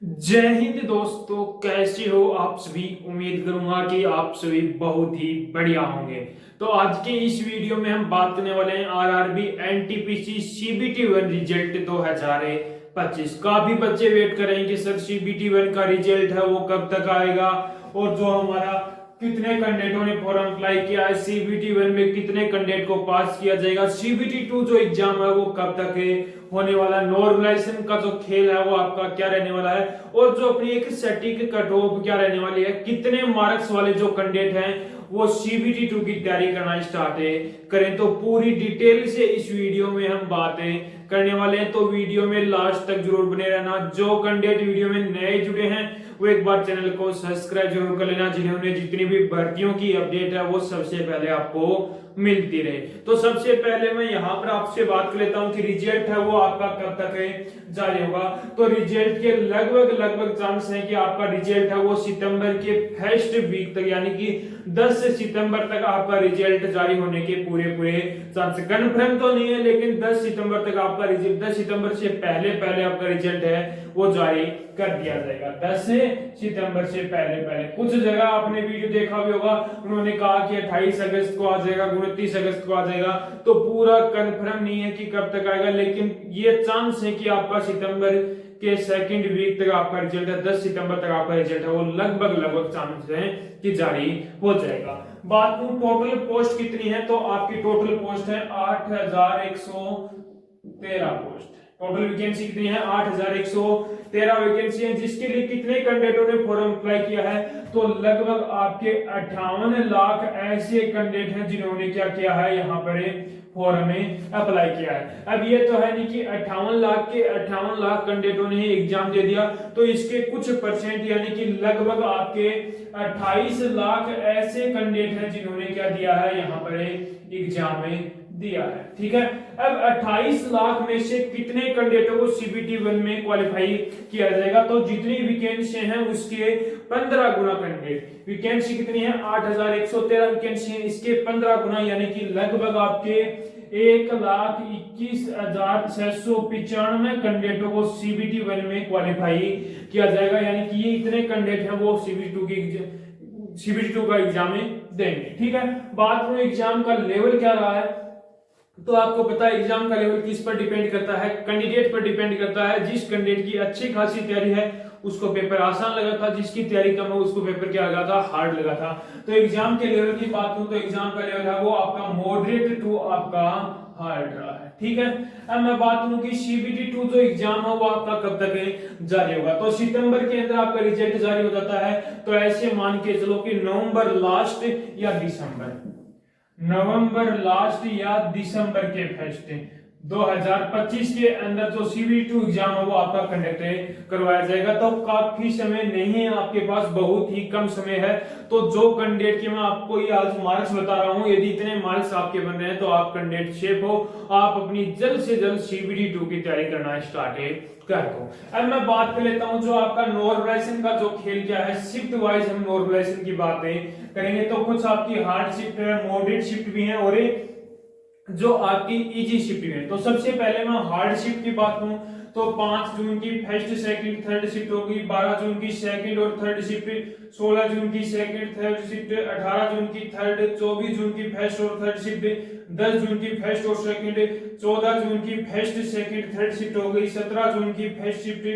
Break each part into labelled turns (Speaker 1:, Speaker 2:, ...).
Speaker 1: जय हिंद दोस्तों, कैसे हो आप सभी। उम्मीद करूंगा कि आप सभी बहुत ही बढ़िया होंगे। तो आज के इस वीडियो में हम बात करने वाले हैं RRB NTPC CBT one result 2025। काफी बच्चे वेट कर रहे हैं कि सर सीबीटी वन का रिजल्ट है वो कब तक आएगा, और जो हमारा कितने कैंडिडेटों ने फॉर्म अप्लाई किया है, सीबीटी वन में कितने कैंडिडेट को पास किया जाएगा, सीबीटी टू जो एग्जाम है वो कब तक है होने वाला, नॉर्मलाइजेशन का जो खेल है वो आपका क्या रहने वाला है, और जो अपनी एक सटीक कट ऑफ क्या रहने वाली है, कितने मार्क्स वाले जो कैंडिडेट हैं वो सीबीटी टू की तैयारी करना स्टार्ट है करें। तो पूरी डिटेल से इस वीडियो में हम बातें करने वाले हैं, तो वीडियो में लास्ट तक जरूर बने रहना। जो कैंडिडेट वीडियो में नए जुड़े हैं वो एक बार चैनल को सब्सक्राइब जरूर कर लेना, जिन्होंने जितनी भी भर्तियों की अपडेट है वो सबसे पहले आपको मिलती रहे। तो सबसे पहले मैं यहाँ पर आपसे बात कर लेता हूँ कि रिजल्ट है वो आपका कब तक है जारी होगा। तो रिजल्ट के लगभग चांस है कि आपका रिजल्ट है वो सितंबर के फर्स्ट वीक तक, यानी कि 10 सितंबर तक आपका रिजल्ट जारी होने के पूरे चांस। कंफर्म तो नहीं है, लेकिन 10 सितंबर तक आपका रिजल्ट, 10 सितंबर से पहले पहले आपका रिजल्ट है वो जारी कर दिया जाएगा। 10 सितंबर से पहले पहले। कुछ जगह आपने वीडियो देखा भी होगा, उन्होंने कहा कि 28 अगस्त को आ जाएगा, 29 अगस्त को आ जाएगा। तो पूरा कंफर्म नहीं है कि कब तक आएगा, लेकिन ये चांस है कि आपका सितंबर के सेकंड वीक तक आपका रिजल्ट है, 10 सितंबर तक आपका रिजल्ट है वो लगभग चांस है कि जारी हो जाएगा। बात करूं टोटल पोस्ट कितनी है, तो आपकी टोटल पोस्ट है 8113 पोस्ट। टोटल वैकेंसी कितनी है, 8113 वैकेंसी है। जिसके लिए कितने कैंडिडेटों ने फॉर्म अप्लाई किया है, तो लगभग आपके 58 लाख ऐसे कैंडिडेट हैं जिन्होंने क्या किया है, यहाँ पर फॉर्म में अप्लाई किया है। अब ये तो है नहीं कि 58 लाख कैंडिडेटों ने एग्जाम दे दिया, तो इसके कुछ परसेंट यानी कि लगभग आपके 28 लाख ऐसे कैंडिडेट हैं जिन्होंने क्या दिया है, यहाँ पर एग्जाम में दिया है। ठीक है, अब 28 लाख में से कितने कैंडिडेटों को सीबीटी वन में क्वालिफाई किया जाएगा, तो जितनी वैकेंसी हैं उसके 15 गुना कैंडिडेट। वैकेंसी कितनी है, 8113 वैकेंसी है, इसके 15 गुना यानी कि लगभग आपके 1,21,695 कैंडिडेटों को सीबीटी वन में क्वालिफाई किया जाएगा। यानी कि ये इतने कैंडिडेट हैं वो सीबीटी टू का एग्जाम में देंगे। ठीक है, बात करूं एग्जाम का लेवल क्या रहा है, तो आपको पता है एग्जाम का लेवल किस पर डिपेंड करता है, कैंडिडेट पर डिपेंड करता है। जिस कैंडिडेट की अच्छी खासी तैयारी है उसको पेपर आसान लगा था, जिसकी तैयारी कम है उसको पेपर क्या लगा था, हार्ड लगा था। तो एग्जाम के लेवल की बात करूं तो एग्जाम का लेवल है वो आपका मॉडरेट टू आपका हार्ड रहा है। ठीक है, अब मैं बात करूं कि सीबीटी टू जो एग्जाम है वो आपका कब तक जारी होगा, तो सितंबर के अंदर आपका रिजल्ट जारी हो जाता है। तो ऐसे मान के चलो कि नवंबर लास्ट या दिसंबर, नवंबर लास्ट या दिसंबर के फर्स्ट 2025 के अंदर जो सीबीटी टू एग्जाम है वो आपका कंडक्ट करवाया जाएगा। तो काफी समय नहीं है आपके पास, बहुत ही कम समय है। तो जो कैंडिडेट की मैं आपको ये आज मार्क्स बता रहा हूं, यदि इतने मार्क्स आपके बन रहे हैं तो आप कैंडिडेट शेप हो, आप अपनी जल्द से जल्द सीबीटी टू की तैयारी करना स्टार्ट कर दो। अब मैं बात कर लेता हूं जो आपका नॉर्मलाइजेशन का जो खेल क्या है, शिफ्ट वाइज हम नॉर्मलाइजेशन की बातें करेंगे। तो कुछ आपकी हार्ड शिफ्ट है, मॉडरेट शिफ्ट भी है, और जो आपकी इजी शिफ्ट है। तो सबसे पहले मैं हार्ड शिफ्ट की बात करूं तो 5 जून की फर्स्ट सेकंड थर्ड शिफ्ट होगी, 12 जून की सेकंड और थर्ड शिफ्ट, 16 जून की सेकंड थर्ड शिफ्ट, 18 जून की थर्ड, 24 जून की फर्स्ट और थर्ड शिफ्ट, 10 जून की फर्स्ट और सेकंड, 14 जून की फर्स्ट सेकंड थर्ड शिफ्ट हो गई, 17 जून की फर्स्ट शिफ्ट,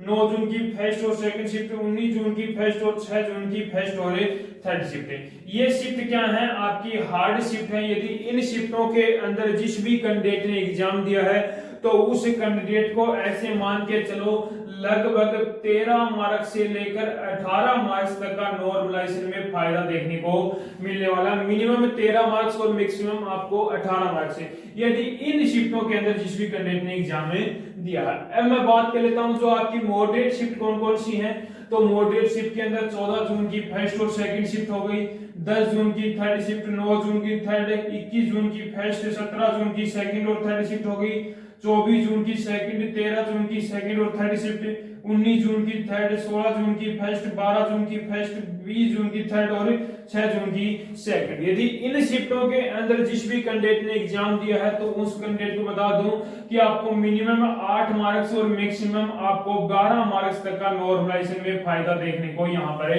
Speaker 1: 9 जून की फर्स्ट और सेकंड शिफ्ट, 19 जून की फर्स्ट और 6 जून की फर्स्ट और थर्ड शिफ्ट। ये शिफ्ट क्या है, आपकी हार्ड शिफ्ट है। यदि इन शिफ्टों के अंदर जिस भी कैंडिडेट ने एग्जाम दिया है तो उस कैंडिडेट को ऐसे मान के चलो लगभग 13 मार्क्स से लेकर 18 मार्क्स तक का नॉर्मलाइजेशन में फायदा देखने को मिलने वाला। मिनिमम 13 मार्क्स और मैक्सिमम आपको 18 मार्क्स है, यदि इन शिफ्टों के अंदर जिस भी कैंडिडेट ने एग्जाम में दिया है। अब मैं बात कर लेता हूं जो आपकी मॉडरेट शिफ्ट कौन कौन सी है। तो मॉडरेट शिफ्ट के अंदर 14 जून की फर्स्ट और सेकंड शिफ्ट हो गई, 10 जून की थर्ड शिफ्ट, 9 जून की थर्ड, 21 जून की फर्स्ट, 17 जून की सेकंड और थर्ड शिफ्ट हो गई, 24 जून की सेकंड, 13 जून की सेकंड और थर्ड शिफ्ट, 19 जून की थर्ड, 16 जून की फर्स्ट, 12 जून की फर्स्ट, 20 जून की थर्ड और 6 जून की सेकंड। यदि इन शिफ्टों के अंदर जिस भी कैंडिडेट ने एग्जाम दिया है तो उस कैंडिडेट को बता दूं कि आपको मिनिमम 8 मार्क्स और मैक्सिमम आपको 12 मार्क्स तक का नॉर्मलाइजेशन में फायदा देखने को यहाँ पर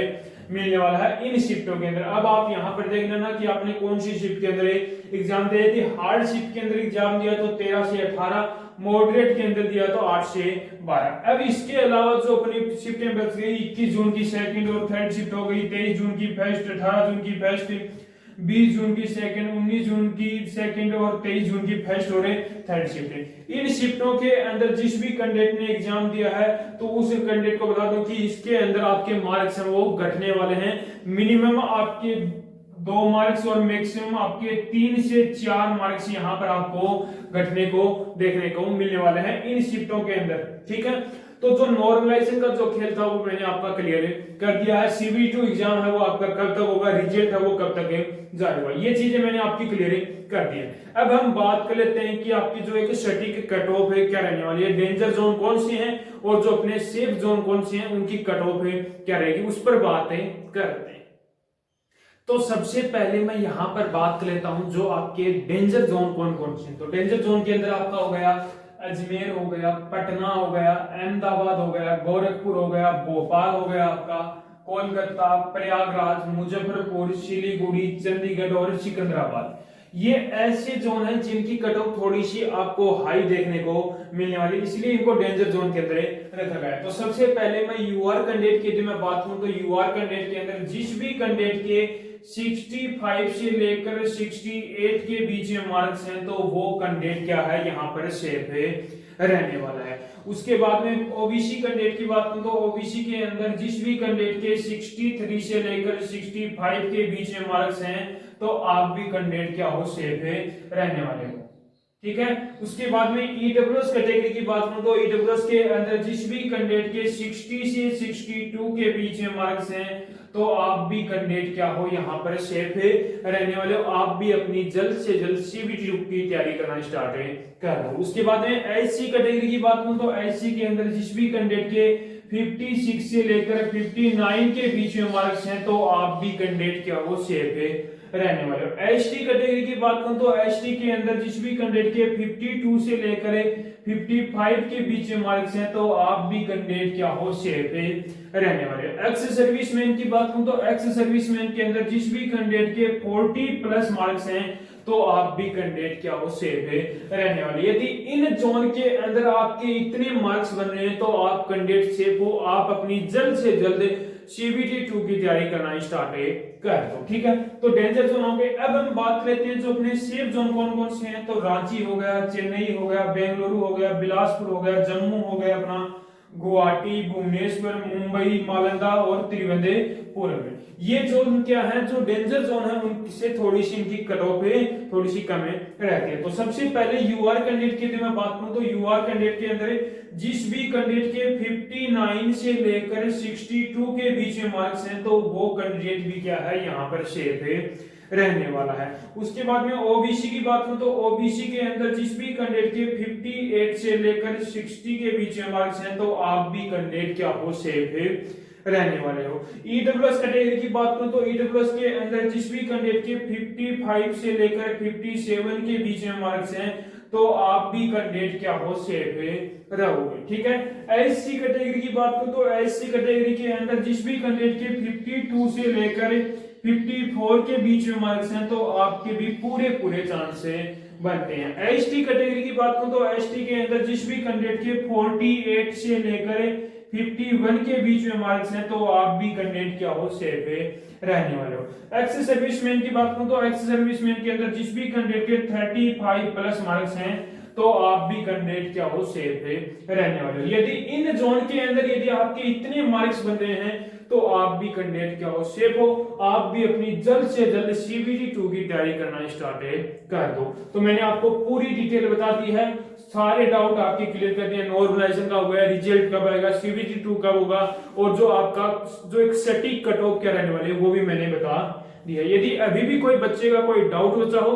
Speaker 1: मिलने वाला है इन शिफ्टों के अंदर। अब आप यहाँ पर देख लेना कि आपने कौन सी शिफ्ट के अंदर एग्जाम दिया थी। हार्ड शिफ्ट के अंदर एग्जाम दिया तो 13 से 18, मॉडरेट के अंदर दिया तो 8 से 12। अब इसके अलावा जो अपनी शिफ्टें बच गई, 21 जून की सेकंड और थर्ड शिफ्ट हो गई, 23 जून की फर्स्ट, 18 जून की फर्स्ट, 20 जून की सेकंड, 19 जून की सेकंड और 23 जून की फर्स्ट और थर्ड शिफ्ट। इन शिफ्टों के अंदर जिस भी कैंडिडेट ने एग्जाम दिया है तो उस कैंडिडेट को बता दूं कि इसके अंदर आपके मार्क्स हैं वो घटने वाले हैं। मिनिमम आपके 2 मार्क्स और मैक्सिमम आपके 3 से 4 मार्क्स यहाँ पर आपको घटने को देखने को मिलने वाले हैं इन शिफ्टों के अंदर। ठीक है, तो जो नॉर्मलाइजेशन का जो खेल था वो मैंने आपका क्लियर कर दिया है। CBT एग्जाम है वो आपका कब तक होगा, रिजल्ट है वो कब तक जारी होगा, ये चीजें मैंने आपकी क्लियर कर दी है। अब हम बात कर लेते हैं कि आपकी जो एक सटीक कट ऑफ है क्या रहने वाली है, डेंजर जोन कौन सी है और जो अपने सेफ जोन कौन सी है, उनकी कट ऑफ है क्या रहेगी, उस पर बातें करते हैं। तो सबसे पहले मैं यहां पर बात कर लेता हूं जो आपके डेंजर जोन कौन कौन से हैं। तो डेंजर जोन के अंदर आपका हो गया अजमेर हो गया, पटना हो गया, अहमदाबाद हो गया, गोरखपुर हो गया, भोपाल हो गया आपका, कोलकाता, प्रयागराज, मुजफ्फरपुर, सिलीगुड़ी, चंडीगढ़ और सिकंदराबाद। ये ऐसे जोन हैं जिनकी कट ऑफ थोड़ी सी आपको हाई देखने को मिलने वाली, इसलिए इनको डेंजर जोन के अंदर रखा गया है। तो सबसे पहले मैं यूआर कैंडिडेट की मैं बात करूं तो यूआर कैंडिडेट के अंदर जिस भी कैंडिडेट के 65 से लेकर 68 के बीच में मार्क्स हैं तो वो कैंडिडेट क्या है यहाँ पर सेफ है रहने वाला है। उसके बाद में ओबीसी कैंडिडेट की बात करूं तो ओबीसी के अंदर जिस भी कैंडिडेट के 63 से लेकर 65 के बीच में मार्क्स हैं तो आप भी कैंडिडेट क्या हो सेफ है रहने वाले हो। ठीक है, उसके बाद में ईडब्ल्यूएस कैटेगरी की बात करूं तो ईडब्ल्यूएस के अंदर जिस भी कैंडिडेट के 60 से 62 के बीच में मार्क्स हैं तो आप भी कैंडिडेट क्या हो यहाँ पर सेफ है रहने वाले हो। आप भी अपनी जल्द से जल्द CBT की तैयारी करना स्टार्ट कर दो। उसके बाद में एससी कैटेगरी की बात करूं तो एससी के अंदर जिस भी कैंडिडेट के 56 से लेकर 59 के बीच में मार्क्स हैं तो आप भी कैंडिडेट क्या हो सेफ है रहने वाले हो। एसटी कैटेगरी की बात करूं तो एसटी के अंदर जिस भी कैंडिडेट के 52 से लेकर 55 के बीच में मार्क्स हैं तो आप भी कैंडिडेट क्या हो सेफ है रहने वाले हो। एक्स सर्विसमैन की बात करूं तो एक्स सर्विसमैन के अंदर जिस भी कैंडिडेट के 40 प्लस मार्क्स हैं तो आप भी कैंडिडेट क्या हो सेफ है रहने वाले। यदि इन जोन के अंदर आपके इतने मार्क्स बन रहे हैं तो आप कैंडिडेट सेफ हो, आप अपनी जल्द से जल्द CBT 2 की तैयारी करना स्टार्ट कर दो। ठीक है, तो डेंजर जोन हो गए। अब हम बात लेते हैं जो अपने सेफ जोन कौन कौन से हैं। तो रांची हो गया, चेन्नई हो गया, बेंगलुरु हो गया, बिलासपुर हो गया, जम्मू हो गया अपना, गुवाहाटी, भुवनेश्वर, मुंबई, नालंदा और त्रिवेंद्रपुरम। ये जोन क्या है, जो डेंजर जोन है उनसे थोड़ी सी इनकी कट ऑफ थोड़ी सी कम रहती है। तो सबसे पहले यूआर कैंडिडेट की मैं बात करूं तो यूआर कैंडिडेट के अंदर जिस भी कैंडिडेट के 59 से लेकर 62 के बीच में मार्क्स हैं तो वो कैंडिडेट भी क्या है यहाँ पर सेफ है रहने वाला है। उसके बाद में ओबीसी की बात करूं तो ओबीसी के अंदर जिस भी कैंडिडेट के 58 से लेकर 60 के बीच में मार्क्स हैं तो आप भी कैंडिडेट क्या हो सेफ है रहने वाले हो। ईडब्ल्यूएस कैटेगरी की बात करूं तो ईडब्ल्यूएस के अंदर जिस भी कैंडिडेट के 55 से लेकर 57 के बीच में मार्क्स हैं तो आप भी कैंडिडेट क्या हो सेफ है रहोगे। ठीक है, एससी कैटेगरी की बात करूं तो एससी कैटेगरी के अंदर जिस भी कैंडिडेट के 52 से लेकर 54 के बीच में मार्क्स हैं तो आपके भी पूरे चांस बनते हैं। एसटी कैटेगरी की बात करूं तो एसटी के अंदर जिस भी कैंडिडेट के 48 से लेकर 51 के बीच में मार्क्स हैं तो आप भी कैंडिडेट क्या हो सेफ है रहने वाले हो। एक्स सर्विसमैन की बात करूं तो एक्स सर्विसमैन के अंदर जिस भी कैंडिडेट के 35 प्लस मार्क्स हैं तो आप भी कैंडिडेट क्या हो सेफ है रहने वाले हो। यदि इन जोन के अंदर यदि आपके इतने मार्क्स बन रहे हैं तो आप भी कैंडिडेट क्या हो सेफ हो, आप भी अपनी जल्द से जल्द CBT 2 की तैयारी करना स्टार्ट कर दो। तो मैंने आपको पूरी डिटेल बता दी है, सारे डाउट आपके क्लियर कर दिए। नॉर्मलाइजेशन का हो गया, रिजल्ट कब आएगा, CBT 2 कब होगा और जो आपका जो एक सटीक कट ऑफ क्या रहने वाले वो भी मैंने बता दिया। यदि अभी भी कोई बच्चे का कोई डाउट बचा हो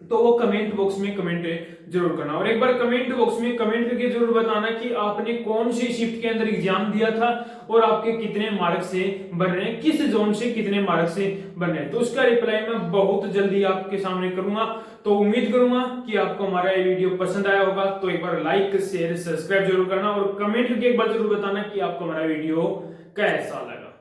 Speaker 1: तो वो कमेंट बॉक्स में कमेंट जरूर करना, और एक बार कमेंट बॉक्स में कमेंट करके जरूर बताना कि आपने कौन सी शिफ्ट के अंदर एग्जाम दिया था और आपके कितने मार्क्स से बन रहे हैं, किस जोन से कितने मार्क्स से बन रहे हैं। तो उसका रिप्लाई मैं बहुत जल्दी आपके सामने करूंगा। तो उम्मीद करूंगा कि आपको हमारा ये वीडियो पसंद आया होगा। तो एक बार लाइक शेयर सब्सक्राइब जरूर करना और कमेंट करके एक बार जरूर बताना कि आपको हमारा वीडियो कैसा लगा।